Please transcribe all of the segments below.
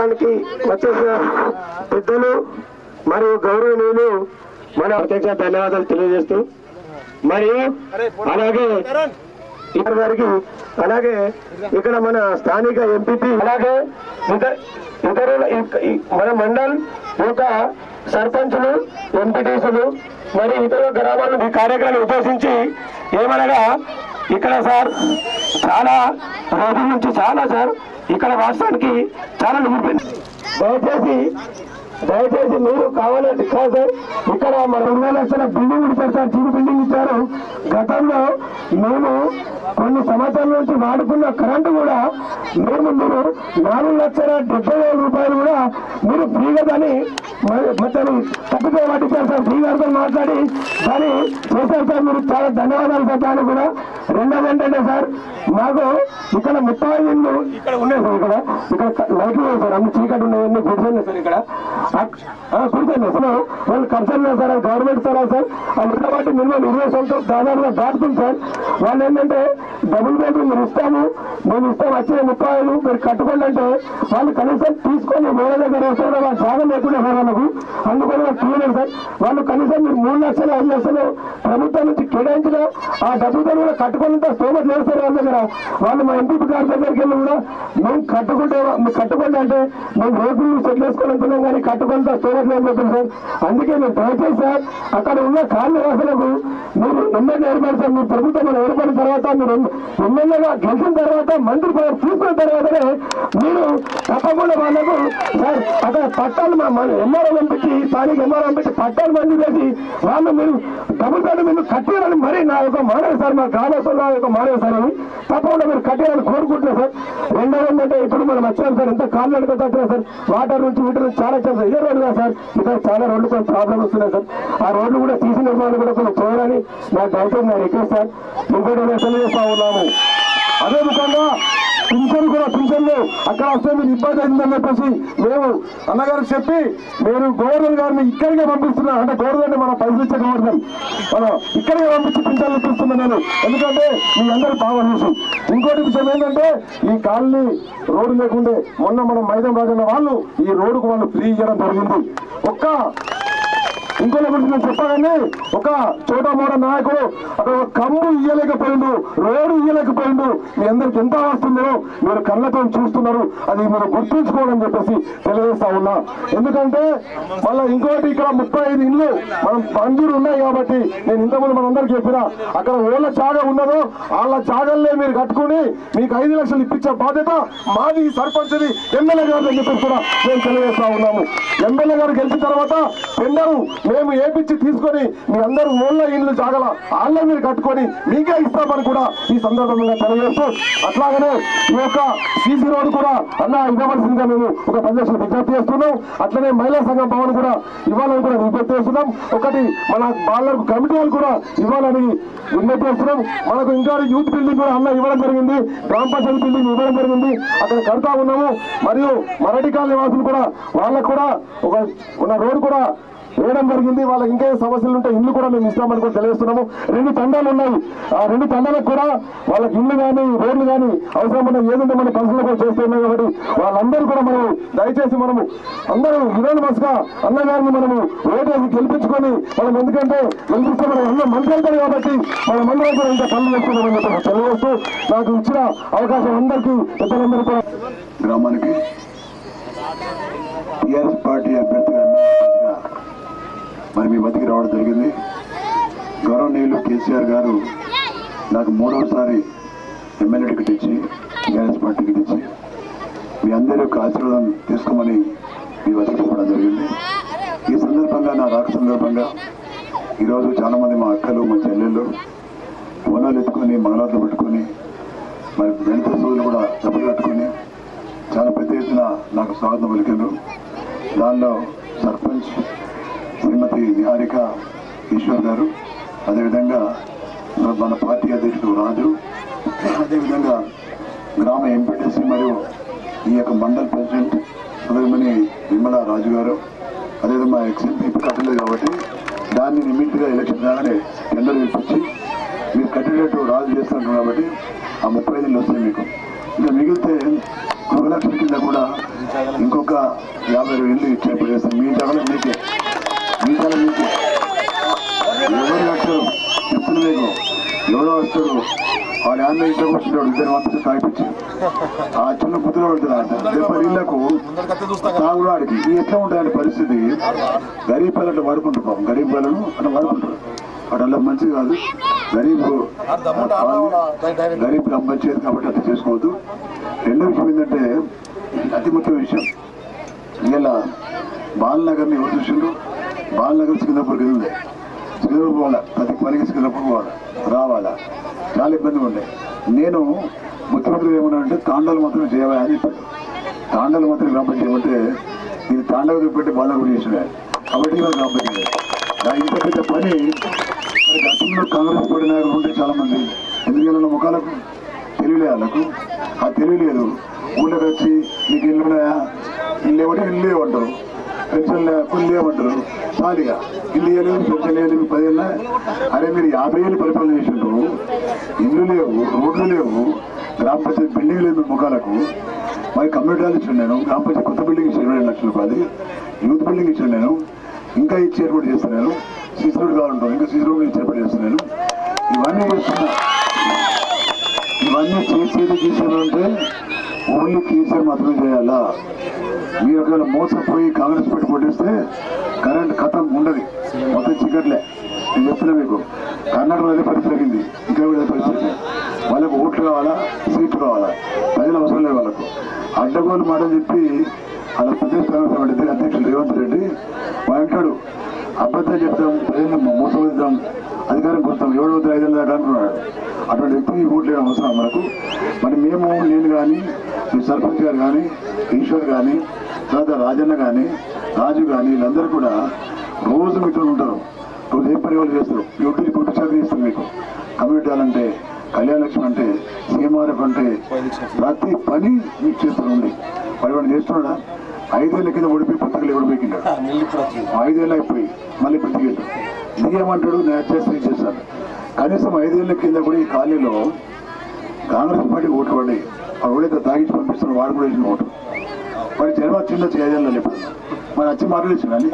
కార్యక్రమానికి వచ్చేసిన పెద్దలు మరియు గౌరవనీయులు మన ప్రత్యేక ధన్యవాదాలు తెలియజేస్తూ మరియు అలాగే ఇక్కడ గారికి అలాగే ఇక్కడ మన స్థానిక ఎంపీపీ అలాగే ఇతరుల మన మండల్ యొక్క సర్పంచులు ఎంపీటీసులు మరి ఇతర గ్రామాలు ఈ కార్యక్రమాన్ని ఉద్దేశించి ఏమనగా ఇక్కడ సార్ చాలా రోజుల నుంచి చాలా సార్ ఇక్కడ రాష్ట్రానికి చాలా నిలిపింది. దయచేసి మీరు కావాలంటే కాదు సార్ ఇక్కడ మన 2 లక్షల బిల్డింగ్ ఇచ్చారు సార్, చిన్న బిల్డింగ్ ఇచ్చారు. గతంలో మేము కొన్ని సంవత్సరాల నుంచి వాడుకున్న కరెంటు కూడా మీరు 4,70,000 రూపాయలు కూడా మీరు ఫ్రీగా దాన్ని మొత్తం తప్పితే పట్టించారు సార్. ఫ్రీగారితో మాట్లాడి దాన్ని చేశారు సార్. మీరు చాలా ధన్యవాదాలు సార్. దాన్ని కూడా రెండోది ఏంటంటే సార్ మాకు ఇక్కడ 35 ఇళ్ళు ఇక్కడ ఉన్నాయి సార్. ఇక్కడ లైట్లు ఉన్నాయి సార్, అన్ని చీకటి ఉన్నాయన్నీ గుడిసెఉన్నాయి సార్. ఇక్కడ గుడిసెఉన్నాయి సార్, వాళ్ళు ఖర్చులు సార్, గవర్నమెంట్ సార్ సార్ అందులో బట్టి మినిమం 20 సంవత్సరాలు దాదాపుగా దాటుతుంది సార్. వాళ్ళు ఏంటంటే డబుల్ బెడ్రూమ్ మీరు ఇస్తాము, మేము ఇస్తాం వచ్చిన 30,000 మీరు కట్టుకోండి అంటే వాళ్ళు కనీసం తీసుకొని వేరే దగ్గర వస్తారు. వాళ్ళు జాగా లేకుండా వాళ్ళకు అందుకని వాళ్ళు తీయలేదు సార్. వాళ్ళు కనీసం మీరు 3 లక్షలు 5 లక్షలు ప్రభుత్వం నుంచి కేటాయించిన ఆ డబ్బుతో కూడా కట్టుకున్నంత స్తోమత లేదు సార్ వాళ్ళ దగ్గర. వాళ్ళు మా ఎంపీ గారి దగ్గరికి వెళ్ళి కూడా మేము కట్టుకుంటే అంటే మేము రేపు సెటిల్ వేసుకోవాలనుకున్నాం కానీ కట్టుకున్నంత స్తోమత లేదు సార్. అందుకే మేము దయచేసి సార్ అక్కడ ఉన్న కార్యవాసులకు మీరు ఎమ్మెల్యే ఏర్పడి సార్, మీ ప్రభుత్వం ఏర్పడిన తర్వాత మీరు ఎమ్మెల్యేగా గెలిచిన తర్వాత మంత్రి పదవి తీసుకున్న తర్వాతనే మీరు తప్పకుండా వాళ్ళకు సార్ అక్కడ పట్టాలు ఎంఆర్ఓ పంపించి స్థానిక ఎంఆర్ఓ పంపించి పట్టాలు మంజూరు చేసి వాళ్ళు మీరు డబుల్ బెడ్ మీరు కట్టాలని మరీ నా యొక్క మానవ సార్, మా గ్రామస్తులు నా యొక్క మానవ సార్ అని తప్పకుండా మీరు కట్టాలని కోరుకుంటున్నారు సార్. రెండోది ఏంటంటే ఇప్పుడు మనం వచ్చాం సార్, ఎంత కాళ్ళు అడుగుతా సార్, వాటర్ నుంచి వీటి నుంచి చాలా వచ్చాం సార్. ఇదే రోడ్డుగా సార్ ఇక్కడ చాలా రోడ్లు కొంచెం ప్రాబ్లం వస్తున్నాయి సార్. ఆ రోడ్లు కూడా తీసిన నిర్మాణం కూడా కొంచెం చేయాలని నాకు దయచేసి నేను రిక్వెస్ట్ సార్. ఇంకోటి తెలియజేస్తా ఉన్నాము. అదే విధంగా పింఛన్లు అక్కడ వస్తే మీరు ఇబ్బంది అయిందని చెప్పేసి మేము అన్నగారికి చెప్పి నేను గవర్నర్ గారిని ఇక్కడికే పంపిస్తున్నా. అంటే గవర్నర్ మన పైసలు ఇచ్చే గవర్నర్ మనం ఇక్కడికే పంపించి పింఛన్లు ఇప్పిస్తున్నా నేను, ఎందుకంటే మీ అందరూ బాగా చూసి. ఇంకోటి విషయం ఏంటంటే ఈ కాలనీ రోడ్డు లేకుండే మొన్న మనం మైదాం రాజన్న వాళ్ళు ఈ రోడ్డుకు వాళ్ళు ఫ్రీ ఇవ్వడం జరిగింది. ఇంకోటి గురించి నేను చెప్పాలని ఒక చోటా మోడ నాయకుడు అక్కడ ఒక కమ్ము ఇయ్యలేకపోయిండు, రోడ్డు ఇయ్యలేకపోయిండు. మీ అందరికి ఎంత వస్తుందో మీరు కళ్ళతో చూస్తున్నారు, అది మీరు గుర్తుంచుకోవాలని చెప్పేసి తెలియజేస్తా ఉన్నా. ఎందుకంటే మళ్ళీ ఇంకోటి ఇక్కడ 35 ఇళ్ళు మనం మంజూరు ఉన్నాయి కాబట్టి నేను ఇంతకుముందు మనందరికి చెప్పినా అక్కడ ఓళ్ళ జాగా ఉన్నదో వాళ్ళ జాగల్లే మీరు కట్టుకుని మీకు 5 లక్షలు ఇప్పించే బాధ్యత మాది సర్పంచ్ది ఎమ్మెల్యే గారు అని చెప్పేసి కూడా మేము తెలియజేస్తా ఉన్నాము. ఎమ్మెల్యే గారు గెలిచిన తర్వాత టెండరు మేము ఏపిచ్చి తీసుకొని మీ అందరూ ఓళ్ళ ఇళ్ళు జాగల వాళ్ళే మీరు కట్టుకొని మీకే ఇస్తామని కూడా ఈ సందర్భంగా తెలియజేస్తూ, అట్లాగనే ఈ యొక్క సీసీ రోడ్డు కూడా ఇవ్వవలసిందిగా మేము ఒక 10 లక్షలు విజ్ఞప్తి చేస్తున్నాం. అట్లనే మహిళా సంఘం భవన్ కూడా ఇవ్వాలని కూడా విజ్ఞప్తి చేస్తున్నాం. ఒకటి మన బాలలకు కమిటీలు కూడా ఇవ్వాలని విజ్ఞప్తి చేస్తున్నాం. మనకు ఇంకా యూత్ బిల్డింగ్ కూడా ఇవ్వడం జరిగింది, గ్రామ పంచాయతీ బిల్డింగ్ ఇవ్వడం జరిగింది, అక్కడ కడతా ఉన్నాము. మరియు మరటి కాలనీ వాసులు కూడా వాళ్ళకు కూడా ఒక రోడ్డు కూడా వేయడం జరిగింది. వాళ్ళకి ఇంకా సమస్యలు ఉంటే ఇల్లు కూడా మేము ఇస్తామని కూడా తెలియజేస్తున్నాము. 2 తండాలు ఉన్నాయి, ఆ 2 తండాలకు కూడా వాళ్ళకి ఇల్లు కానీ రోడ్లు కానీ అవసరం ఉన్న ఏదంటే మన పరిస్థితులు కూడా చేస్తున్నాం. కాబట్టి వాళ్ళందరూ కూడా మనము దయచేసి మనము అందరూ యునానిమస్గా అన్నగారిని మనము ఓటేసి గెలిపించుకొని మనం, ఎందుకంటే గెలిపిస్తే మనం అన్న మంత్రి అవుతారు కాబట్టి మనం అందరం కూడా ఇంకా పనులు చేస్తున్నామని చెప్పి తెలియజేస్తూ నాకు ఇచ్చిన అవకాశం అందరికీ పెద్దలందరూ కూడా గ్రామానికి టీఆర్ఎస్ పార్టీ అభ్యర్థిగా మరి మీ మధ్యకి రావడం జరిగింది. గౌరవనీయులు కేసీఆర్ గారు నాకు 3వసారి ఎమ్మెల్యే టికెట్ ఇచ్చి టీఆర్ఎస్ పార్టీ టికెట్ ఇచ్చి మీ అందరి యొక్క ఆశీర్వాదం తీసుకోమని మీ వద్దకు చెప్పడం జరిగింది. ఈ సందర్భంగా నా రాక సందర్భంగా ఈరోజు చాలామంది మా అక్కలు మా చెల్లెళ్ళు బోనాలు ఎత్తుకొని మంగళాలు పెట్టుకొని మరి వెంట సోదరులు కూడా డబ్బులు కట్టుకొని చాలా పెద్ద ఎత్తున నాకు స్వాగతం పలికారు. దానిలో సర్పంచ్ శ్రీమతి నిహారిక ఈశ్వర్ గారు, అదేవిధంగా మన పార్టీ అధ్యక్షుడు రాజు, అదేవిధంగా గ్రామ ఎంపీటీసీ మరియు ఈ యొక్క మండల్ ప్రెసిడెంట్ సోదరిమణి విమలా రాజు గారు, అదేవిధంగా మా ఎక్స్ఎంపీ కట్టలేదు కాబట్టి దాన్ని ఇమీడియట్గా ఎలక్షన్ కాగానే టెండర్ ఇప్పించి మీరు కట్టేటట్టు రాజు చేస్తున్నారు కాబట్టి ఆ 35 ఇళ్ళు వస్తాయి మీకు. ఇంకా మిగిలితే గృహలక్ష్మి కింద కూడా ఇంకొక 50,000 ఇళ్ళు ఇచ్చేప్పుడు చేస్తాం. మీ జగన్ మీకే, మీ జగన్ మీకే. ఎవరు వస్తారు చెప్తున్నా మీకు, ఎవడో వస్తాడు వాడు అన్న ఇంట్లో కూర్చుంటాడు, ఇద్దరు వంతు తాగిపించి ఆ చిన్న బుద్ధిలో పడుతుంది. రేపు ఇళ్లకు తాగుడాడికి ఎట్లా ఉంటాయని పరిస్థితి. గరీబ్ పిల్లలు వాడుకుంటారు, పాపం గరీబ్ పిల్లలు అట్లా వాడుకుంటారు. అట్లా మంచిది కాదు. గరీబ్ అమ్మంచేది కాబట్టి అట్లా చేసుకోవద్దు. రెండో విషయం ఏంటంటే అతి ముఖ్య విషయం, ఇలా బాలనగర్ని ఎవరు చూసిండ్రు? బాలనగర్ సింగపూర్కి ఉంది. సింగపూర్ పోవాలా, ప్రతి పనికి సింగపూర్ పోవాలా, రావాలా, చాలా ఇబ్బందిగా ఉండే. నేను ముఖ్యమంత్రి ఏమన్నా అంటే తాండాలు మాత్రం చేయవా అని చెప్పాడు. తాండాలు మాత్రం గ్రామం చేయమంటే ఇది తాండవ చూపెట్టి బాలనగర్ చేసినా కాబట్టి ఇవాళ గ్రామం చేయాలి. ఇంత పెద్ద పని మరి గతంలో కాంగ్రెస్ పార్టీ నాయకులు ఉంటే చాలా మంది ఎందుకు ముఖాలకు తెలియలే, వాళ్ళకు ఆ తెలియలేదు. ఊళ్ళకి వచ్చి నీకు ఇల్లు ఉన్నాయా, ఇల్లు ఏమంటే ఇల్లు లేవంటారు, పెన్షన్ కొన్ని లేవంటారు, ఖాళీగా ఇల్లు వేయలేదు, పెన్షన్ వేయలేదు, 10 ఏళ్ళ. అరే మీరు 50 ఏళ్ళు పరిపాలన చేసిండ్రు, ఇల్లు లేవు, రోడ్లు లేవు, గ్రామ పంచాయతీ బిల్డింగ్ లేదు ముఖాలకు. మరి కమ్యూనిటీ హాల్ ఇచ్చాను నేను, గ్రామ పంచాయతీ కొత్త బిల్డింగ్ ఇచ్చాను 2 లక్షల రూపాయలు, యూత్ బిల్డింగ్ ఇచ్చాను నేను, ఇంకా ఇచ్చి ఏర్పాటు చేస్తాను నేను. సీసీ రోడ్ కావాలంటాను, ఇంకా సీసీ రోడ్ ఇచ్చి ఏర్పాటు చేస్తాను నేను. ఇవన్నీ చేస్తున్నా. ఇవన్నీ చేసేది ఓన్లీ కేసీఆర్ మాత్రమే చేయాలా? మీరు ఒకవేళ మోసపోయి కాంగ్రెస్ పెట్టి కొట్టేస్తే కరెంట్ కథం ఉండదు, మొత్తం చీకట్లే. నేను చెప్తున్నా మీకు, కర్ణాటకలో అదే పరిస్థితి జరిగింది, ఇంకా కూడా అదే పరిస్థితి. వాళ్ళకు ఓట్లు కావాలా, సీట్లు కావాలా, ప్రజలు అవసరం లేదు వాళ్ళకు. అడ్డగోలు మాటలు చెప్పి అలా ప్రదేశ్ కాంగ్రెస్ పార్టీ అధ్యక్షుడు రేవంత్ రెడ్డి అంటాడు, అబద్ధాలు చెప్తాం, ప్రజలను మోసపోతాం, అధికారం వస్తాం, 7,500 దాకా అంటున్నాడు. అటువంటి వ్యక్తికి ఓట్లు వేయడం అవసరం మనకు. మరి నేను కానీ, మీ సర్పంచ్ గారు కానీ, ఈశ్వర్ కానీ, తర్వాత రాజన్న కానీ, రాజు కానీ, వీళ్ళందరూ కూడా రోజు మీతో ఉంటారు. రోజు ఏ పని వాళ్ళు చేస్తారు, డ్యూటీలు కొట్టు చాకరీ ఇస్తారు మీకు. కమ్యూనిటీ హాల్ అంటే, కళ్యాణ లక్ష్మి అంటే, సీఎంఆర్ఎఫ్ అంటే ప్రతి పని మీకు చేస్తారు. ఉంది వాడు చేస్తున్నాడా? 5 ఏళ్ళ కింద ఓడిపోయి పుస్తకాలు ఎవరు పెట్టినాడు, 5 ఏళ్ళు అయిపోయి మళ్ళీ బ్రతికేడు. దిగేమంటాడు, నేను చేస్తే చేస్తాను. కనీసం 5 ఏళ్ళ కింద కూడా ఈ ఖాళీలో కాంగ్రెస్ పార్టీ ఓటు పడి ఎవడైతే తాగించి పంపిస్తున్నాడు వాడు కూడా వేసిన ఓటు. వాడి జన్మ చిన్న చేయజాలి ఇప్పుడు మరి వచ్చి మాట్లాడేసిందని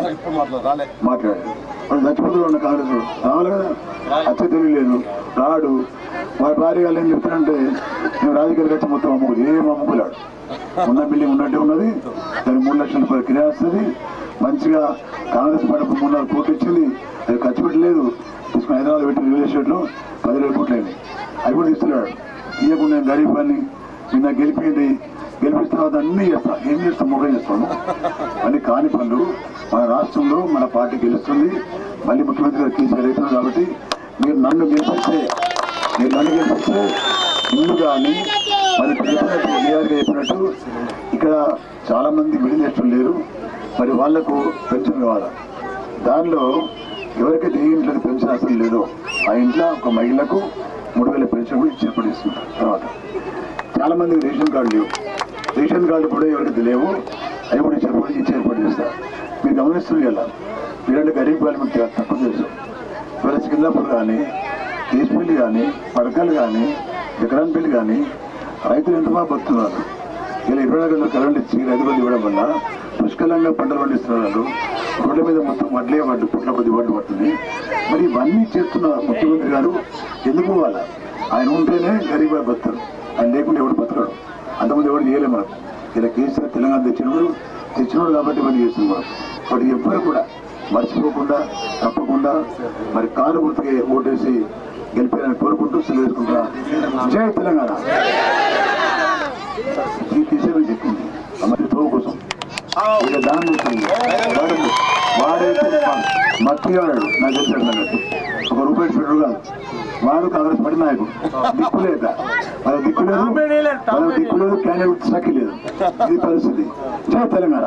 మాట్లాడాడు. వాడు చచ్చిపోతులు ఉన్న కాంగ్రెస్ రావాలి కదా, వచ్చే తెలియలేదు, రాడు. వాడి భార్య వాళ్ళు ఏం చెప్తారంటే మేము రాజకీయాలకు వచ్చి మొత్తం అమ్ముకోదు, ఏం అమ్ముకోలేడు. ఉన్న బిల్డింగ్ ఉన్నట్టే ఉన్నది, దానికి 3 లక్షల రూపాయలు కిరాయి వస్తుంది. మంచిగా కాంగ్రెస్ పార్టీ 3-4 కోట్లు ఇచ్చింది, అది ఖర్చు పెట్టలేదు. తీసుకుని హైదరాబాద్ పెట్టి రియల్ ఎస్టేట్లో 10,000 కోట్లు అయింది, అవి కూడా ఇస్తున్నాడు. ఇవ్వకుండా నేను గరీబ్ అని నిన్న గెలిపింది, గెలిపిన తర్వాత అన్నీ చేస్తాను. ఏం చేస్తాం? మొగం చేస్తాను. అన్ని కాని పనులు. మన రాష్ట్రంలో మన పార్టీ గెలుస్తుంది, మళ్ళీ ముఖ్యమంత్రి గారు కేసీఆర్ అవుతున్నారు. కాబట్టి మీరు నన్ను గెలిపిస్తే ఇల్లు కానీ మరి చెప్పినట్టు ఏఆర్గా చెప్పినట్టు ఇక్కడ చాలా మంది మిడిల్ క్లాస్ లేరు, మరి వాళ్లకు పెన్షన్ కావాలా. దానిలో ఎవరికైతే ఏ ఇంట్లో పెన్షన్ అసలు లేదో ఆ ఇంట్లో ఒక మహిళకు 3,000 పెన్షన్ కూడా ఇచ్చి ఏర్పాటు చేస్తున్నారు. తర్వాత చాలా మందికి రేషన్ కార్డు లేవు, రేషన్ కార్డు కూడా ఎవరికి లేవు, అవి కూడా ఇచ్చి ఏర్పాటు చేస్తారు. మీరు గమనిస్తుంది కదా, మీరంటే గరీబ్ వాళ్ళు మీకు తక్కువ తెలుసు. ఇవాళ సికింద్రాపూర్ కానీ, కేసుపల్లి కానీ, పడకలు కానీ, విక్రాంపల్లి కానీ రైతులు ఎంత బాగా బతున్నారు. ఇలా 24 గంటలు కరెంట్ ఇచ్చి రైతు బంధు ఇవ్వడం వల్ల పుష్కలంగా పంటలు పండిస్తున్నారు. రోడ్ల మీద మొత్తం వడ్లే పుట్ల కొద్ది వడ్డు పడుతుంది. మరి ఇవన్నీ చేస్తున్న ముఖ్యమంత్రి గారు ఎందుకు పోవాలా? ఆయన ఉంటేనే గరీబ్ బతుతారు, ఆయన లేకుండా ఎవడు బతకడు. అంతమంది ఎవరు చేయలేము మనకు. ఇలా కేసీఆర్ తెలంగాణ తెచ్చినోడు కాబట్టి ఇవన్నీ చేస్తుంది మనకు. కాబట్టి ఎవ్వరు కూడా మర్చిపోకుండా తప్పకుండా మరి కారు గుర్తుకే ఓటేసి గెలిపారని కోరుకుంటూ సెలవు వేసుకుంటా. జై తెలంగాణ. ఈ కేసీఆర్ చెప్పింది అమ్మాయి తో కోసం ఇక దాని వాడైతే మత్తిగా వాడాడు, నాకు తెలిసాడు అన్నట్టు. ₹1 పెట్టడు కాదు, వాడు కాంగ్రెస్ పార్టీ నాయకుడు. దిక్కులేక వాళ్ళ దిక్కు లేదు, క్యాండిడేట్ సఖి లేదు. ఇది పరిస్థితి. జై తెలంగాణ.